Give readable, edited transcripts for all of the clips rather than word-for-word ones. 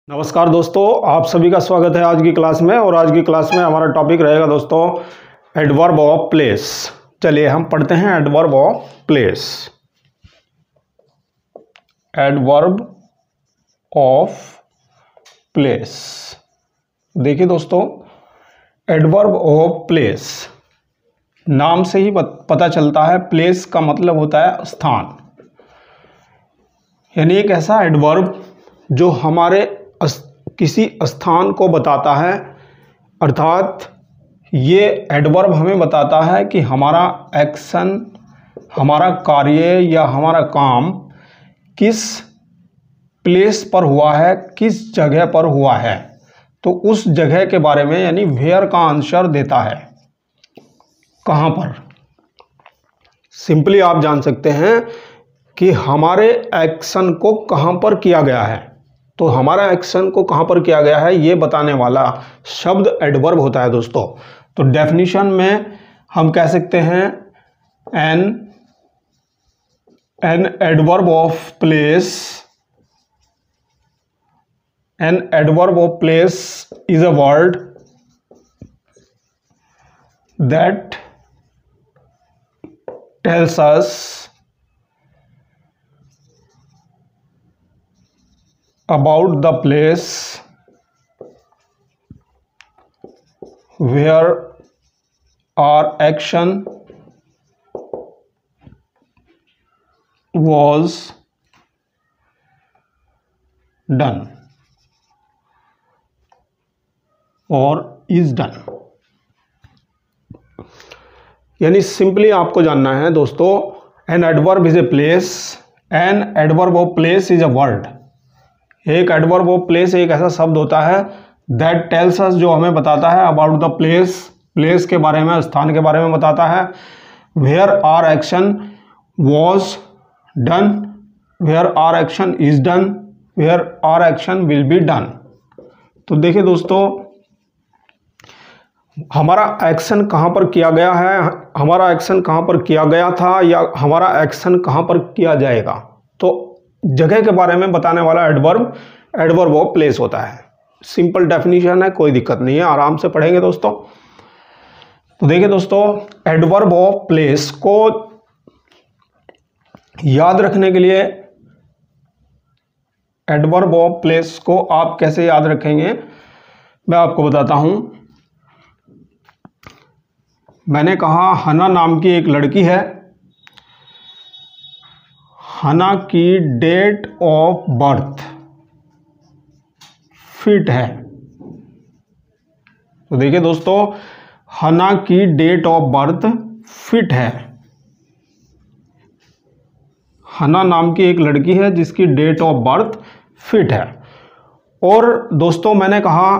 नमस्कार दोस्तों, आप सभी का स्वागत है आज की क्लास में। और आज की क्लास में हमारा टॉपिक रहेगा दोस्तों एडवर्ब ऑफ प्लेस। चलिए हम पढ़ते हैं adverb of place. Adverb of place. देखिए दोस्तों, एडवर्ब ऑफ प्लेस नाम से ही पता चलता है। प्लेस का मतलब होता है स्थान, यानी एक ऐसा एडवर्ब जो हमारे किसी स्थान को बताता है। अर्थात ये एडवर्ब हमें बताता है कि हमारा एक्शन, हमारा कार्य या हमारा काम किस प्लेस पर हुआ है, किस जगह पर हुआ है। तो उस जगह के बारे में यानी वेयर का आंसर देता है, कहाँ पर। सिंपली आप जान सकते हैं कि हमारे एक्शन को कहाँ पर किया गया है। तो हमारा एक्शन को कहाँ पर किया गया है ये बताने वाला शब्द एडवर्ब होता है दोस्तों। तो डेफिनेशन में हम कह सकते हैं an adverb of place, an adverb of place is a word that tells us about the place where our action was done or is done। यानी सिंपली आपको जानना है दोस्तों, an adverb is a place, an adverb of place is a word. एक adverb of place एक ऐसा शब्द होता है दैट टेल्स अस, जो हमें बताता है अबाउट द प्लेस, प्लेस के बारे में, स्थान के बारे में बताता है। Where are action was done, where are action is done, where are action will be done. तो देखिए दोस्तों, हमारा एक्शन कहाँ पर किया गया है, हमारा एक्शन कहाँ पर किया गया था, या हमारा एक्शन कहाँ पर किया जाएगा। तो जगह के बारे में बताने वाला एडवर्ब एडवर्ब ऑफ प्लेस होता है। सिंपल डेफिनेशन है, कोई दिक्कत नहीं है, आराम से पढ़ेंगे दोस्तों। तो देखिए दोस्तों, एडवर्ब ऑफ प्लेस को याद रखने के लिए, एडवर्ब ऑफ प्लेस को आप कैसे याद रखेंगे मैं आपको बताता हूं। मैंने कहा हना नाम की एक लड़की है, हना की डेट ऑफ बर्थ फिट है। तो देखिए दोस्तों, हना की डेट ऑफ बर्थ फिट है। हना नाम की एक लड़की है जिसकी डेट ऑफ बर्थ फिट है। और दोस्तों मैंने कहा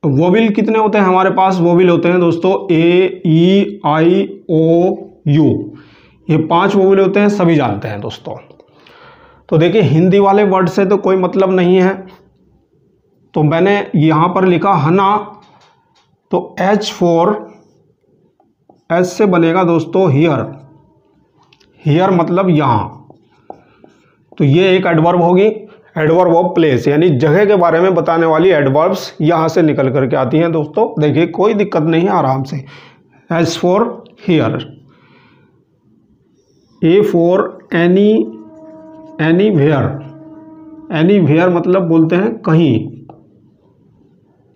वोविल कितने होते हैं हमारे पास, वोविल होते हैं दोस्तों ए, ई, आई, ओ, यू। ये 5 वोवेल होते हैं, सभी जानते हैं दोस्तों। तो देखिए हिंदी वाले वर्ड से तो कोई मतलब नहीं है, तो मैंने यहाँ पर लिखा हना, तो H4 एच से बनेगा दोस्तों हियर, हियर मतलब यहाँ। तो ये एक एडवर्ब होगी, एडवर्ब ऑफ प्लेस, यानी जगह के बारे में बताने वाली एडवर्ब्स यहाँ से निकल करके आती हैं दोस्तों। देखिए कोई दिक्कत नहीं है, आराम से। H4 here, A for any, anywhere, anywhere मतलब बोलते हैं कहीं।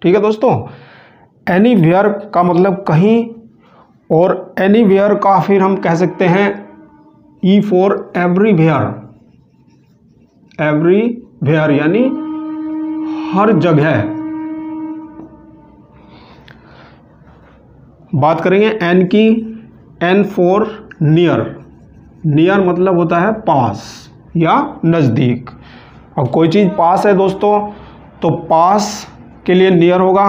ठीक है दोस्तों, एनीवेयर का मतलब कहीं, और एनीवेयर का फिर हम कह सकते हैं ई फॉर एवरीवेयर, एवरीवेयर यानी हर जगह। बात करेंगे एन की, एन फॉर नियर, नियर मतलब होता है पास या नज़दीक। अब कोई चीज़ पास है दोस्तों, तो पास के लिए नियर होगा,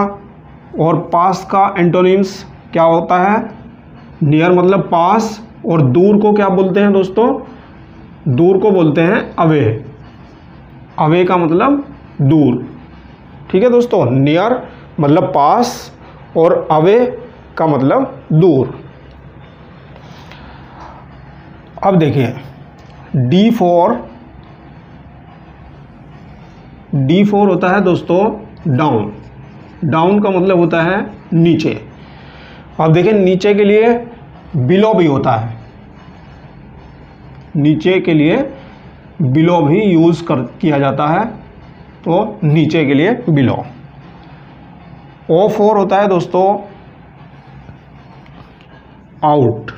और पास का एंटोनिम्स क्या होता है, नियर मतलब पास, और दूर को क्या बोलते हैं दोस्तों, दूर को बोलते हैं अवे, अवे का मतलब दूर। ठीक है दोस्तों, नियर मतलब पास और अवे का मतलब दूर। अब देखिए डी फॉर D4 होता है दोस्तों डाउन। डाउन का मतलब होता है नीचे। अब देखें नीचे के लिए बिलो भी होता है, नीचे के लिए बिलो भी यूज़ किया जाता है, तो नीचे के लिए बिलो। O4 होता है दोस्तों आउट।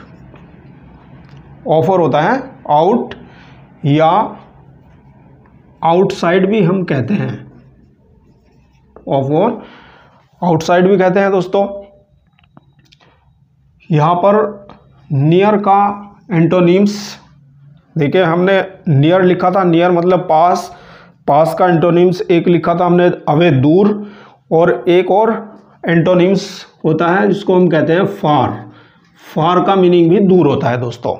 O4 होता है आउट या आउटसाइड भी हम कहते हैं। O4 आउटसाइड भी कहते हैं दोस्तों। यहाँ पर नियर का एंटोनिम्स देखिए, हमने नियर लिखा था, नियर मतलब पास, पास का एंटोनिम्स एक लिखा था हमने अवे दूर, और एक और एंटोनिम्स होता है जिसको हम कहते हैं फार। फार का मीनिंग भी दूर होता है दोस्तों।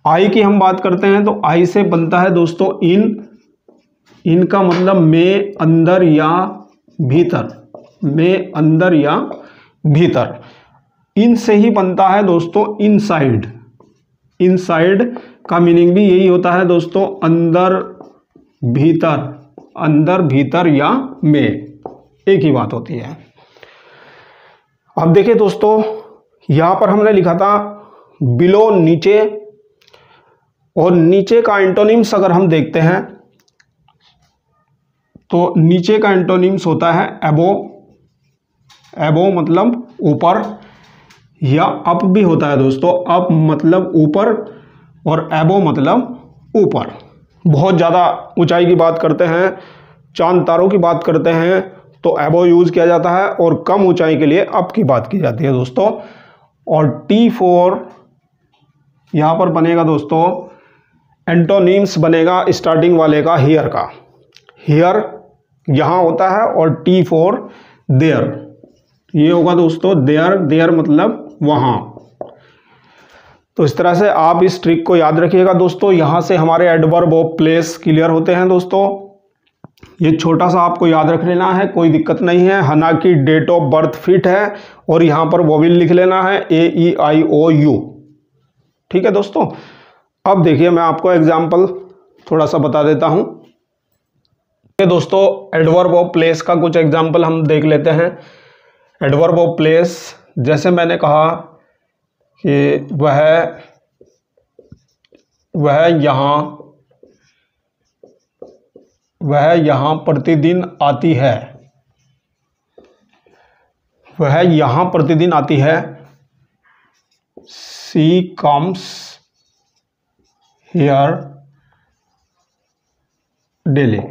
आई की हम बात करते हैं तो आई से बनता है दोस्तों इन। इन का मतलब में, अंदर या भीतर, में अंदर या भीतर। इन से ही बनता है दोस्तों इनसाइड। इनसाइड का मीनिंग भी यही होता है दोस्तों, अंदर भीतर, अंदर भीतर या में, एक ही बात होती है। अब देखिए दोस्तों, यहां पर हमने लिखा था बिलो नीचे, और नीचे का एंटोनिम्स अगर हम देखते हैं तो नीचे का एंटोनिम्स होता है एबो। एबो मतलब ऊपर, या अप भी होता है दोस्तों। अप मतलब ऊपर और एबो मतलब ऊपर। बहुत ज़्यादा ऊंचाई की बात करते हैं, चांद तारों की बात करते हैं तो एबो यूज़ किया जाता है, और कम ऊंचाई के लिए अप की बात की जाती है दोस्तों। और T4 यहाँ पर बनेगा दोस्तों, एंटोनिम्स बनेगा स्टार्टिंग वाले का हियर का। हियर यहाँ होता है, और T4 देयर, ये होगा दोस्तों देयर। देयर मतलब वहाँ। तो इस तरह से आप इस ट्रिक को याद रखिएगा दोस्तों। यहाँ से हमारे एडवर्ब ऑफ प्लेस क्लियर होते हैं दोस्तों। ये छोटा सा आपको याद रख लेना है, कोई दिक्कत नहीं है। हना की डेट ऑफ बर्थ फिट है, और यहाँ पर वोवेल लिख लेना है AEIOU। ठीक है दोस्तों। अब देखिए मैं आपको एग्जाम्पल थोड़ा सा बता देता हूँ। दोस्तों एडवर्ब ऑफ प्लेस का कुछ एग्जाम्पल हम देख लेते हैं। एडवर्ब ऑफ प्लेस, जैसे मैंने कहा कि वह यहाँ प्रतिदिन आती है। वह यहाँ प्रतिदिन आती है। She comes here daily।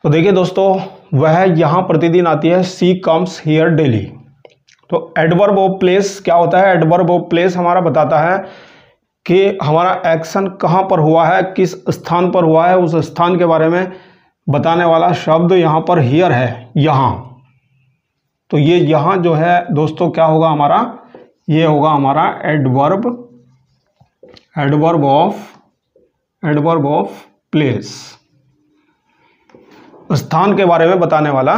तो देखिए दोस्तों, वह यहाँ प्रतिदिन आती है, सी कम्स हियर डेली। तो एडवर्ब ऑफ प्लेस क्या होता है? एडवर्ब ऑफ प्लेस हमारा बताता है कि हमारा एक्शन कहाँ पर हुआ है, किस स्थान पर हुआ है, उस स्थान के बारे में बताने वाला शब्द यहाँ पर हियर है, यहाँ। तो ये यहाँ जो है दोस्तों क्या होगा हमारा, ये होगा हमारा एडवर्ब ऑफ प्लेस, स्थान के बारे में बताने वाला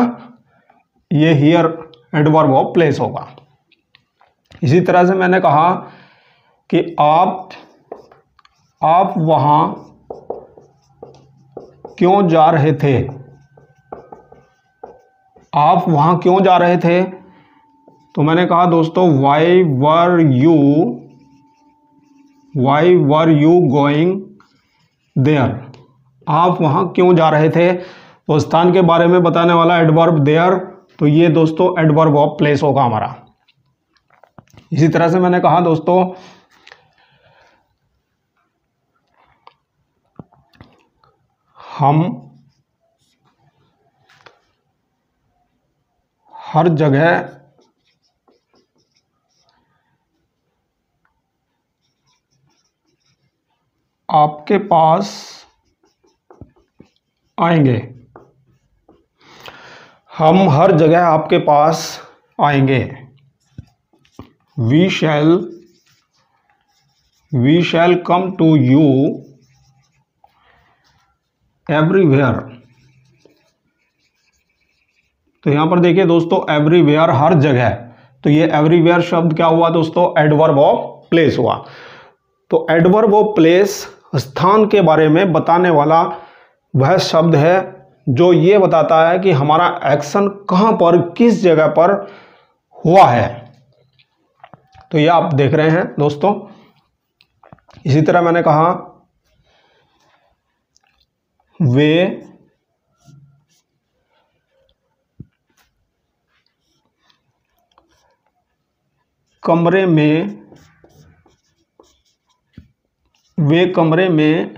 ये हियर एडवर्ब ऑफ प्लेस होगा। इसी तरह से मैंने कहा कि आप वहां क्यों जा रहे थे। आप वहां क्यों जा रहे थे? तो मैंने कहा दोस्तों why were you going there. आप वहां क्यों जा रहे थे? तो स्थान के बारे में बताने वाला एडवर्ब देयर, तो ये दोस्तों एडवर्ब ऑफ प्लेस होगा हमारा। इसी तरह से मैंने कहा दोस्तों हम हर जगह आपके पास आएंगे। हम हर जगह आपके पास आएंगे। We shall come to you everywhere. तो यहां पर देखिए दोस्तों एवरीवेयर हर जगह, तो ये एवरीवेयर शब्द क्या हुआ दोस्तों? एडवर्ब ऑफ प्लेस हुआ। तो एडवर्ब ऑफ प्लेस स्थान के बारे में बताने वाला वह शब्द है जो ये बताता है कि हमारा एक्शन कहाँ पर, किस जगह पर हुआ है। तो ये आप देख रहे हैं दोस्तों। इसी तरह मैंने कहा वे कमरे में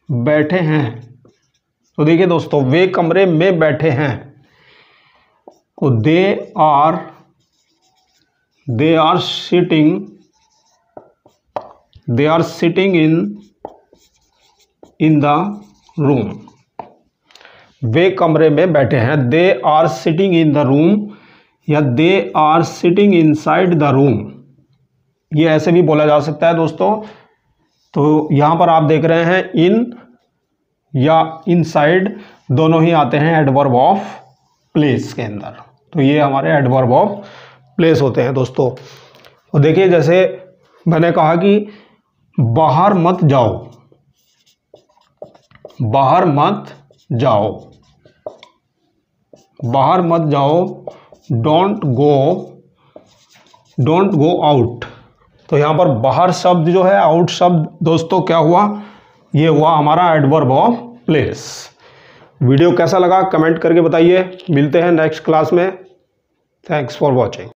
बैठे हैं। तो देखिए दोस्तों, वे कमरे में बैठे हैं। तो they are sitting in the room. वे कमरे में बैठे हैं। They are sitting in the room या they are sitting inside the room, ये ऐसे भी बोला जा सकता है दोस्तों। तो यहां पर आप देख रहे हैं इन या इनसाइड दोनों ही आते हैं एडवर्ब ऑफ प्लेस के अंदर। तो ये हमारे एडवर्ब ऑफ प्लेस होते हैं दोस्तों। तो देखिए, जैसे मैंने कहा कि बाहर मत जाओ, बाहर मत जाओ, बाहर मत जाओ, डोंट गो आउट। तो यहाँ पर बाहर शब्द जो है, आउट शब्द दोस्तों क्या हुआ, ये हुआ हमारा एडवर्ब ऑफ प्लेस। वीडियो कैसा लगा कमेंट करके बताइए। मिलते हैं नेक्स्ट क्लास में। Thanks for watching.